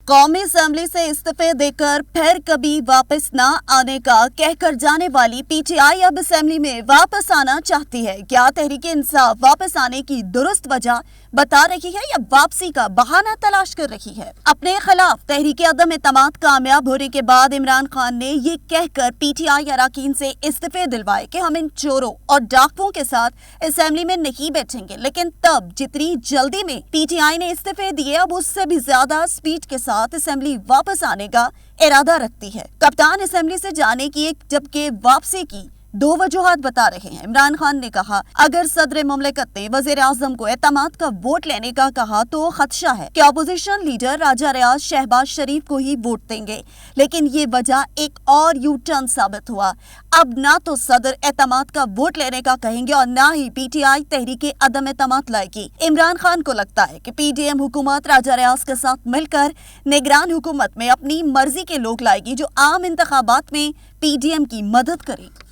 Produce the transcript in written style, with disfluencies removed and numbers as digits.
कौमी असेंबली से इस्तीफे देकर फिर कभी वापस न आने का कहकर जाने वाली पीटीआई अब असेंबली में वापस आना चाहती है। क्या तहरीके इंसाफ वापस आने की दुरुस्त वजह बता रही है या वापसी का बहाना तलाश कर रही है? अपने खिलाफ तहरीके अदम एतमाद कामयाब होने के बाद इमरान खान ने ये कहकर पीटीआई अरकान से इस्तीफे दिलवाए कि हम इन चोरों और डाकुओं के साथ असेंबली में नहीं बैठेंगे। लेकिन तब जितनी जल्दी में पीटीआई ने इस्तीफे दिए, अब उससे भी ज्यादा स्पीड के साथ असेंबली वापस आने का इरादा रखती है। कप्तान असेंबली से जाने की एक जबकि वापसी की दो वजूहात बता रहे हैं। इमरान खान ने कहा, अगर सदर मुमलिकत ने वजीर आजम को एतमाद का वोट लेने का कहा तो खदशा है कि अपोजिशन लीडर राजा रियाज शहबाज शरीफ को ही वोट देंगे। लेकिन ये वजह एक और यू टर्न साबित हुआ। अब ना तो सदर एतमाद का वोट लेने का कहेंगे और ना ही पीटीआई तहरीके अदम एतमाद लाएगी। इमरान खान को लगता है कि पीडीएम हुकूमत राजा रियाज के साथ मिलकर निगरान हुकूमत में अपनी मर्जी के लोग लाएगी जो आम इंतखाबात में पीडीएम की मदद करे।